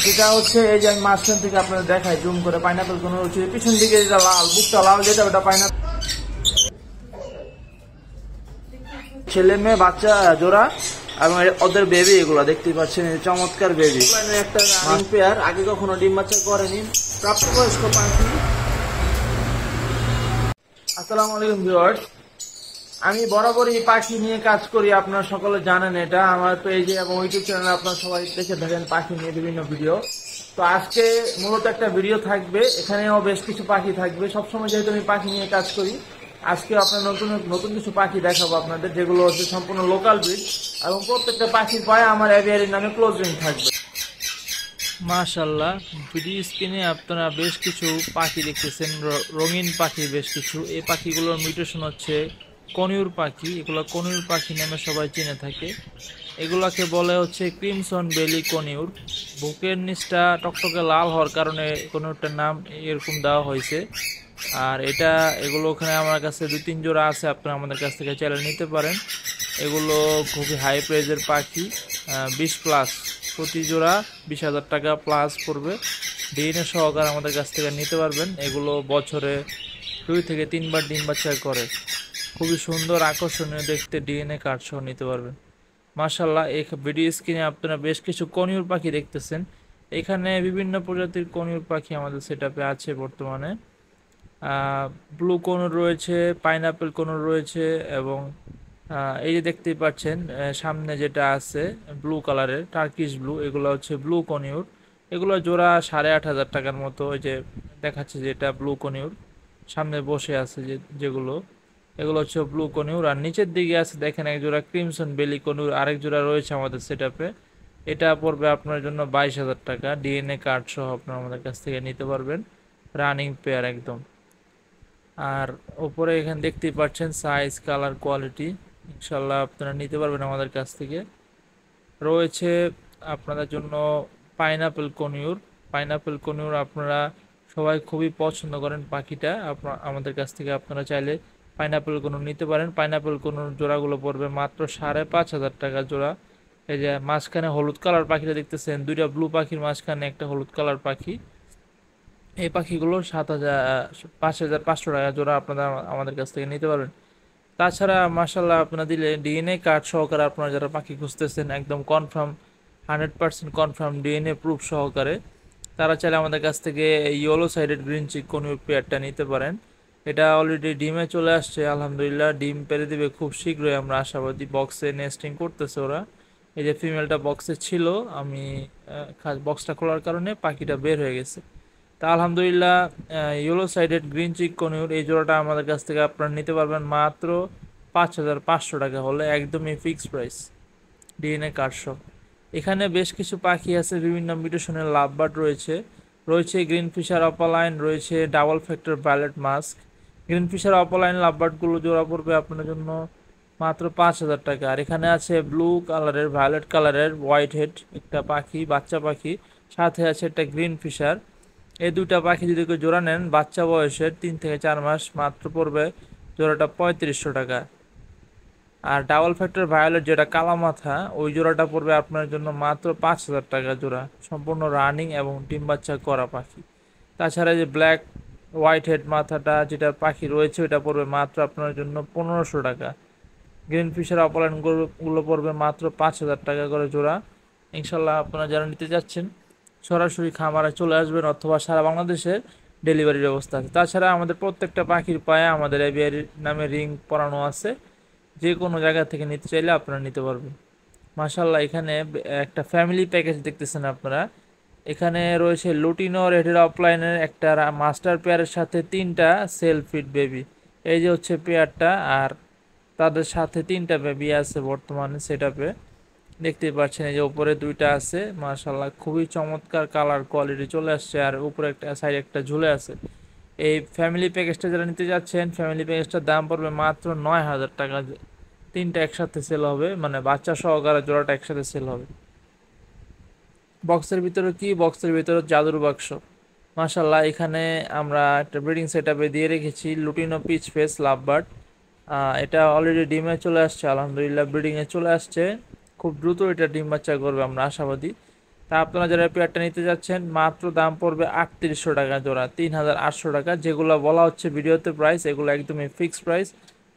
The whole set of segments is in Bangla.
যেটা হচ্ছে এই যে আমি মাঝখান থেকে আপনাদের দেখাই জুম করে পাইনাপেল কোন হচ্ছে পিছন দিকে যেটা লাল বুকটা লাল যেটা ওটা পাইনাপেল ছেলে মেয়ে বাচ্চা জোড়া এবং ওদের বেবি এগুলো দেখতেই পাচ্ছেন চমৎকার বেবি একটা রানিং পেয়ার আগে কখনো ডিম বাচ্চা করেনি প্রাপ্তবয়স্ক পাখি। আসসালামু আলাইকুম ভিউয়ার্স, আমি বরাবরই পাখি নিয়ে কাজ করি, আপনারা সকলে জানেন এটা। আমার পেজে এবং ইউটিউব চ্যানেলে আপনারা সবাই দেখে থাকেন পাখি নিয়ে বিভিন্ন ভিডিও। তো আজকে মূলত একটা ভিডিও থাকবে, এখানেও বেশ কিছু পাখি থাকবে। সবসময় যেহেতু আমি পাখি নিয়ে কাজ করি, আজকে আপনার নতুন কিছু পাখি দেখাবো আপনাদের, যেগুলো হচ্ছে সম্পূর্ণ লোকাল ব্রিড এবং প্রত্যেকটা পাখির পায়ে আমার অ্যাভিয়ারির নামে ক্লোজ রিং থাকবে। মাশাআল্লাহ, ভিডিও স্ক্রিনে আপনারা বেশ কিছু পাখি দেখতেছেন, রঙিন পাখি বেশ কিছু। এই পাখিগুলোর মিউটেশন হচ্ছে কনিউর পাখি। এগুলো কনিউর পাখি নামে সবাই চিনে থাকে। এগুলাকে বলে হচ্ছে ক্রিমসন বেলি কনিউর। বুকের নিচটা টকটকে লাল হওয়ার কারণে কনিউরটার নাম এরকম দেওয়া হয়েছে। আর এগুলো ওখানে আমার কাছে 2-3 জোড়া আছে, আপনারা আমাদের কাছ থেকে চাইলে নিতে পারেন। এগুলো খুবই হাই প্রাইজের পাখি, 20+ প্রতি জোড়া 20,000 টাকা প্লাস পড়বে। ডিএনএ সহকারে আমাদের কাছ থেকে নিতে পারবেন। এগুলো বছরে 2 থেকে 3 বার ডিম বাচ্চা করে। খুবই সুন্দর আকর্ষণীয় দেখতে, ডিএনএ কার্ড সহ নিতে পারবেন। মাশাআল্লাহ, এই ভিডিও স্ক্রিনে আপনারা বেশ কিছু কনিউর পাখি দেখতেছেন। এখানে বিভিন্ন প্রজাতির কনিউর পাখি আমাদের সেটআপে আছে বর্তমানে। ব্লু কনুর রয়েছে, পাইনাপেল কনুর রয়েছে এবং এই যে দেখতেই পাচ্ছেন সামনে যেটা আছে ব্লু কালারের টার্কিশ ব্লু, এগুলো হচ্ছে ব্লু কনিউর। এগুলো জোড়া 8,500 টাকার মতো। ওই যে দেখাচ্ছে যেটা ব্লু কনিউর, সামনে বসে আছে যেগুলো, এগুলো হচ্ছে ব্লু কনিউর। আর নিচের দিকে আছে দেখেন এক জোড়া ক্রিমসন বেলি কনিউর, আরেক জোড়া রয়েছে আমাদের সেটআপে। এটা পড়বে আপনার জন্য 22,000 টাকা। ডিএনএ কার্ড সহ আপনারা আমাদের কাছ থেকে নিতে পারবেন, রানিং পেয়ার একদম। আর উপরে এখানে দেখতেই পাচ্ছেন সাইজ, কালার, কোয়ালিটি, ইনশাল্লাহ আপনারা নিতে পারবেন আমাদের কাছ থেকে। রয়েছে আপনাদের জন্য পাইনাপেল কনিউর। পাইনাপেল কনিউর আপনারা সবাই খুবই পছন্দ করেন পাখিটা। আমাদের কাছ থেকে আপনারা চাইলে পাইনাপেল কনিউর নিতে পারেন। পাইনাপেল কনিউর জোড়াগুলো পড়বে মাত্র 5,500 টাকা জোড়া। এই যে মাঝখানে হলুদ কালার পাখিটা দেখতেছেন, 2টা ব্লু পাখির মাঝখানে একটা হলুদ কালার পাখি। এই পাখিগুলো 5,500 টাকা জোড়া আপনারা আমাদের কাছ থেকে নিতে পারবেন। তাছাড়া মাশাআল্লাহ আপনারা দিলে ডিএনএ কার্ড সহকারে আপনারা যারা পাখি খুঁজতেছেন একদম কনফার্ম 100% কনফার্ম ডিএনএ প্রুফ সহকারে, তারা চাইলে আমাদের কাছ থেকে yellow sided green cheek conure পেয়ারটা নিতে পারেন। এটা অলরেডি ডিমে চলে আসছে, আলহামদুলিল্লাহ ডিম পেড়ে দিবে খুব শীঘ্রই, আমরা আশাবাদী। বক্সে নেস্টিং করতেছে ওরা। এই যে ফিমেলটা বক্সে ছিল, আমি বক্সটা খোলার কারণে পাখিটা বের হয়ে গেছে। তা আলহামদুলিল্লাহ yellow sided green cheek conure এই জোড়াটা আমাদের কাছ থেকে আপনারা নিতে পারবেন মাত্র 5,500 টাকা হলে, একদমই ফিক্সড প্রাইস ডিএনএ কার্ড সহ। এখানে বেশ কিছু পাখি আছে, বিভিন্ন মিউটেশনের লাভবার্ড রয়েছে গ্রিন ফিশার অপালাইন, রয়েছে double factor violet mask. Green Fischer opaline লাভবার্ডগুলো জোড়া পড়বে আপনার জন্য মাত্র 5,000 টাকা। আর এখানে আছে ব্লু কালারের ভায়োলেট কালারের হোয়াইট হেড একটা পাখি, বাচ্চা পাখি, সাথে আছে একটা গ্রিন ফিশার। এই দুইটা পাখি যদি কেউ জোড়া নেন বাচ্চা বয়সের 3 থেকে 4 মাস, মাত্র পড়বে জোড়াটা 3,500 টাকা। আর ডাবল ফ্যাক্টর ভায়োলেট যেটা কালা মাথা, ওই জোড়াটা পড়বে আপনার জন্য মাত্র 5,000 টাকা জোড়া, সম্পূর্ণ রানিং এবং ডিম বাচ্চা করা পাখি। তাছাড়া যে ব্ল্যাক হোয়াইট হেড মাথাটা যেটা পাখি রয়েছে ওইটা পড়বে মাত্র আপনার জন্য 1,500 টাকা। গ্রিন ফিশার অপালাইনগুলো পড়বে মাত্র 5,000 টাকা করে জোড়া। ইনশাল্লাহ আপনারা যারা নিতে যাচ্ছেন সরাসরি খামারে চলে আসবেন, অথবা সারা বাংলাদেশে ডেলিভারির ব্যবস্থা আছে। তাছাড়া আমাদের প্রত্যেকটা পাখির পায়ে আমাদের এভিয়ারি নামে রিং পরানো আছে, যে কোনো জায়গা থেকে নিতে চাইলে আপনারা নিতে পারবেন। মাশাআল্লাহ, এখানে একটা ফ্যামিলি প্যাকেজ দেখতেছেন আপনারা। এখানে রয়েছে লুটিনো রেডের অফলাইনের একটা মাস্টার পেয়ারের সাথে 3টা সেলফ ফিড বেবি। এই যে হচ্ছে পেয়ারটা, আর তাদের সাথে 3টা বেবি আছে বর্তমানে সেটআপে, দেখতেই পাচ্ছেন। এই যে উপরে 2টা আছে, মাশাআল্লাহ খুবই চমৎকার কালার কোয়ালিটি চলে আসছে, আর উপরে একটা সাইড একটা ঝুলে আছে। এই ফ্যামিলি প্যাকেজটা যারা নিতে যাচ্ছেন, ফ্যামিলি প্যাকেজটার দাম পড়বে মাত্র 9,000 টাকা। 3টা একসাথে সেল হবে, মানে বাচ্চা সহকারে জোড়াটা একসাথে সেল হবে। বক্সের ভিতরে কি, বক্সের ভিতরে জাদুর বাক্স। মাশাআল্লাহ, এখানে আমরা একটা ব্রিডিং সেটআপে দিয়ে রেখেছি লুটিনো পিচ ফেস লাভবার্ড। এটা অলরেডি ডিমে চলে আসছে, আলহামদুলিল্লাহ ব্রিডিংয়ে চলে আসছে, খুব দ্রুত এটা ডিম বাচ্চা করবে আমরা আশাবাদী। তা আপনারা যারা পেয়ারটা নিতে যাচ্ছেন মাত্র দাম পড়বে 3800 টাকা জোড়া, 3800 টাকা। যেগুলো বলা হচ্ছে ভিডিওতে প্রাইস, এগুলো একদমই ফিক্সড প্রাইস।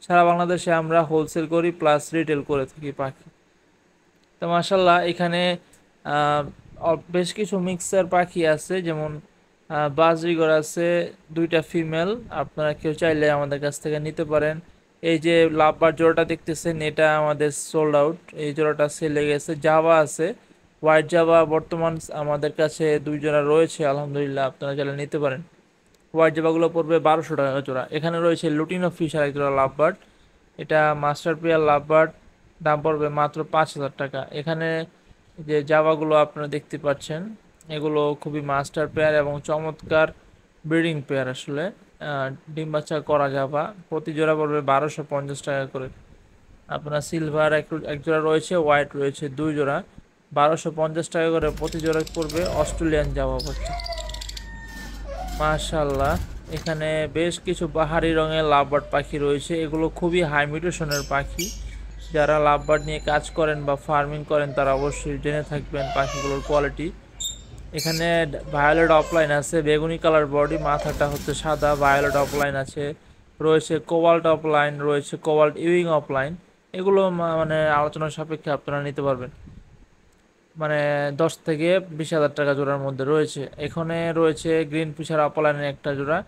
সারা বাংলাদেশে আমরা হোলসেল করি প্লাস রিটেল করে থাকি পাখি। তো মাশাল্লাহ এখানে বেশ কিছু মিক্সার পাখি আছে, যেমন বাজরিগর আছে 2টা ফিমেল, আপনারা কেউ চাইলে আমাদের কাছ থেকে নিতে পারেন। এই যে লাভবার জোড়াটা দেখতেছেন এটা আমাদের সোল্ড আউট, এই জোড়াটা সেলে গেছে। জাভা আছে, হোয়াইট জাভা বর্তমান আমাদের কাছে 2 জোড়া রয়েছে আলহামদুলিল্লাহ, আপনারা চাইলে নিতে পারেন। হোয়াইট জাভাগুলো পড়বে 1200 টাকা জোড়া। এখানে রয়েছে লুটিনো ফিশার এক জোড়া লাভবার্ড, এটা মাস্টার পেয়ার লাভবার্ড, দাম পড়বে মাত্র 5000 টাকা। এখানে যে জাভাগুলো আপনারা দেখতে পাচ্ছেন এগুলো খুবই মাস্টার পেয়ার এবং চমৎকার ব্রিডিং পেয়ার। আসলে ডিম বাচ্চা করা জাভা, প্রতি জোড়া পড়বে 1250 টাকা করে। আপনার সিলভার এক জোড়া রয়েছে, হোয়াইট রয়েছে 2 জোড়া, 1250 টাকা করে প্রতি জোড়া পড়বে অস্ট্রেলিয়ান জাভা বাচ্চা। মাশাআল্লাহ এখানে বেশ কিছু বাহারি রঙের লাভবার্ড পাখি রয়েছে, এগুলো খুবই হাই মিউটেশনের পাখি। যারা লাভবার্ড নিয়ে কাজ করেন বা ফার্মিং করেন তারা অবশ্যই জেনে থাকবেন পাখিগুলোর কোয়ালিটি। এখানে ভায়োলেট অফলাইন আছে, বেগুনি কালার বডি, মাথাটা হচ্ছে সাদা, ভায়োলেট অফলাইন আছে, রয়েছে কোবাল্ট অফলাইন, রয়েছে কোবাল্ট ইউইং অফলাইন। এগুলো মানে আলোচনার সাপেক্ষে আপনারা নিতে পারবেন, মানে 10 থেকে 20,000 টাকা জোড়ার মধ্যে রয়েছে। এখানে রয়েছে গ্রিন ফিশার অফলাইনের একটা জোড়া,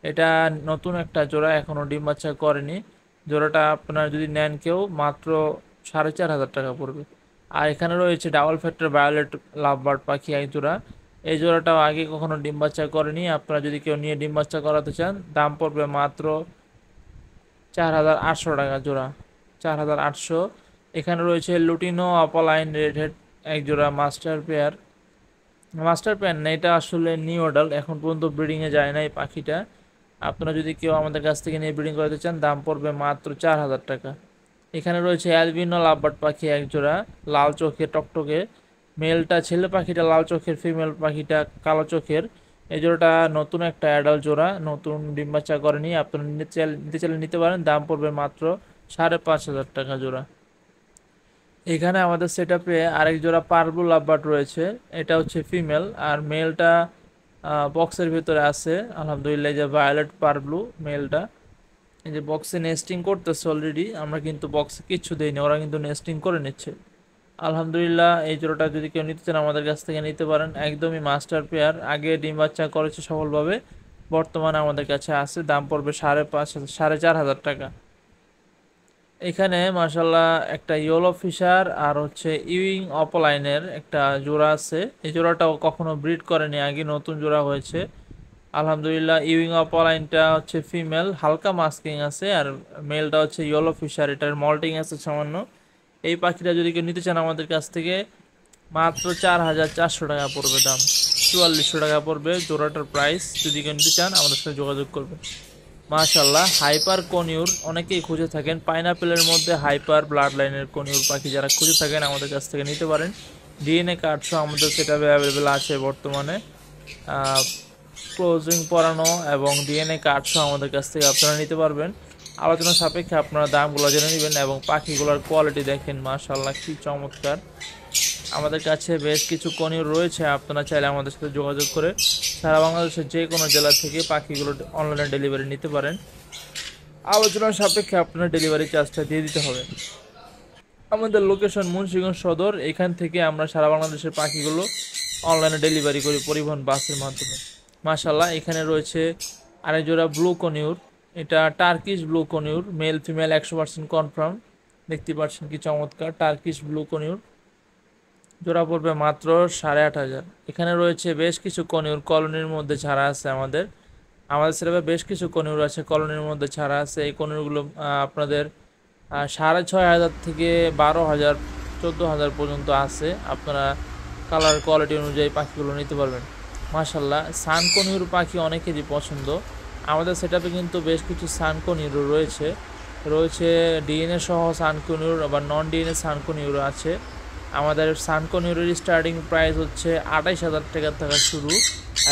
এটা নতুন একটা জোড়া, এখনও ডিম বাচ্চা করেনি। জোড়াটা আপনার যদি নেন কেউ মাত্র 4500 টাকা পড়বে। আর এখানে রয়েছে ডাবল ফ্যাক্টর ভায়োলেট লাভবার্ড পাখি এক জোড়া, এই জোড়াটাও আগে কখনো ডিম বাচ্চা করেনি। আপনারা যদি কেউ নিয়ে ডিম বাচ্চা করাতে চান দাম পড়বে মাত্র 4800 টাকা জোড়া, 4800। এখানে রয়েছে লুটিনো অপালাইন রেড হেড এক জোড়া মাস্টার পেয়ার, মাস্টার পেয়ার না এটা আসলে নিউ অডাল, এখন পর্যন্ত ব্রিডিংয়ে যায় না এই পাখিটা। আপনারা যদি কেউ আমাদের কাছ থেকে নিয়ে ব্রিডিং করাতে চান দাম পড়বে মাত্র 4000 টাকা। এখানে রয়েছে অ্যালবিনো লাভবার্ড পাখি এক জোড়া, লাল চোখের টকটকে, মেলটা ছেলে পাখিটা লাল চোখের, ফিমেল পাখিটা কালো চোখের। এই জোড়াটা নতুন একটা অ্যাডাল্ট জোড়া, নতুন ডিম বাচ্চা করেনি। আপনারা নিতে চাইলে নিতে পারেন, দাম পড়বে মাত্র 5500 টাকা জোড়া। এখানে আমাদের সেটআপে আরেক জোড়া পারব্লু লাভবার্ড রয়েছে, এটা হচ্ছে ফিমেল, আর মেলটা বক্সের ভিতরে আছে আলহামদুলিল্লাহ। যে ভায়োলেট পারব্লু মেলটা এই যে বক্সে নেস্টিং করতেছে অলরেডি, আমরা কিন্তু বক্সে কিচ্ছু দেইনি, ওরা কিন্তু নেস্টিং করে নিচ্ছে আলহামদুলিল্লাহ। এই জোড়াটা যদি কেউ নিতে চান আমাদের কাছ থেকে নিতে পারেন, একদমই মাস্টার পেয়ার, আগে ডিম বাচ্চা করেছে সফলভাবে, বর্তমানে আমাদের কাছে আছে, দাম পড়বে 4500 টাকা। এখানে মাশাল্লাহ একটা ইয়েলো ফিশার আর হচ্ছে ইউইং অপলাইনের একটা জোড়া আছে, এই জোড়াটাও কখনো ব্রিড করেনি আগে, নতুন জোড়া হয়েছে আলহামদুলিল্লাহ। ইউইং অপলাইনটা হচ্ছে ফিমেল, হালকা মাস্কিং আছে, আর মেলটা হচ্ছে ইয়েলো ফিশার, এটার মল্টিং আছে সামান্য। এই পাখিটা যদি কেউ নিতে চান আমাদের কাছ থেকে মাত্র 4400 টাকা পড়বে দাম, 4400 টাকা পড়বে জোড়াটার প্রাইস। যদি কেউ নিতে চান আমাদের সাথে যোগাযোগ করবেন। মাশাল্লাহ হাইপার কনিউর অনেকেই খুঁজে থাকেন, পাইনাপেলের মধ্যে হাইপার ব্লাড লাইনের কনিউর পাখি যারা খুঁজে থাকেন আমাদের কাছ থেকে নিতে পারেন। ডিএনএ কার্ডসহ আমাদের সেটআপে অ্যাভেলেবেল আছে বর্তমানে, ক্লোজিং পরানো এবং ডিএনএ কার্ডসহ আমাদের কাছ থেকে আপনারা নিতে পারবেন। আলোচনা সাপেক্ষে আপনারা দামগুলো জেনে নেবেন এবং পাখিগুলোর কোয়ালিটি দেখেন মাশাল্লাহ কি চমৎকার। আমাদের কাছে বেশ কিছু কনিউর রয়েছে, আপনারা চাইলে আমাদের সাথে যোগাযোগ করে সারা বাংলাদেশের যে কোনো জেলা থেকে পাখিগুলো অনলাইনে ডেলিভারি নিতে পারেন। আলোচনার সাপেক্ষে আপনার ডেলিভারি চার্জটা দিয়ে দিতে হবে। আমাদের লোকেশন মুন্সিগঞ্জ সদর, এখান থেকে আমরা সারা বাংলাদেশের পাখিগুলো অনলাইনে ডেলিভারি করি পরিবহন বাসের মাধ্যমে। মাশাল্লাহ এখানে রয়েছে আরেক জোড়া ব্লু কনিউর, এটা Turkish blue conure, male female 100% confirm, দেখতে পাচ্ছেন কি চমৎকার টার্কিশ ব্লু কনিউর, জোড়া পড়বে মাত্র 8500। এখানে রয়েছে বেশ কিছু কনিউর কলোনির মধ্যে ছাড়া আছে, আমাদের সেটাবে বেশ কিছু কনিউর আছে কলোনির মধ্যে ছাড়া আছে। এই কনিউরগুলো আপনাদের 6500 থেকে 12000 14000 পর্যন্ত আছে, আপনারা কালার কোয়ালিটি অনুযায়ী পাখিগুলো নিতে পারবেন। মাশাল্লাহ সান কনিউর পাখি অনেকেরই পছন্দ, আমাদের সেটআপে কিন্তু বেশ কিছু সান কনিউর রয়েছে ডিএনএ সহ সান কনিউর, আবার নন ডিএনএ সান কনিউর আছে। আমাদের সান কনিউরের স্টার্টিং প্রাইস হচ্ছে 28000 টাকা থেকে শুরু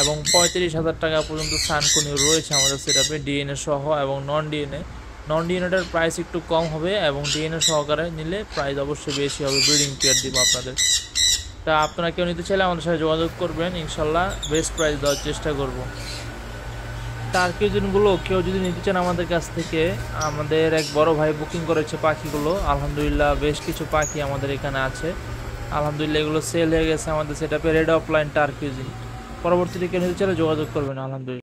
এবং 35000 টাকা পর্যন্ত সান কনিউর রয়েছে আমাদের সেটআপে, ডিএনএ সহ এবং নন ডিএনএটার প্রাইস একটু কম হবে এবং ডিএনএ সহকারে নিলে প্রাইস অবশ্যই বেশি হবে, ব্রিডিং পেয়ার দিব আপনাদের। তা আপনারা কেউ নিতে চাইলে আমাদের সাথে যোগাযোগ করবেন, ইনশাল্লাহ বেস্ট প্রাইস দেওয়ার চেষ্টা করব। টার্কিজনগুলো কেউ যদি নিতে চান আমাদের কাছ থেকে, আমাদের এক বড় ভাই বুকিং করেছে পাখিগুলো। আলহামদুলিল্লাহ বেশ কিছু পাখি আমাদের এখানে আছে। আলহামদুলিল্লাহ এগুলো সেল হয়ে গেছে আমাদের সেটআপে। Red offline টার্কিজন। পরবর্তীতে কেউ নিতে চাইলে যোগাযোগ করবেন। আলহামদুলিল্লাহ।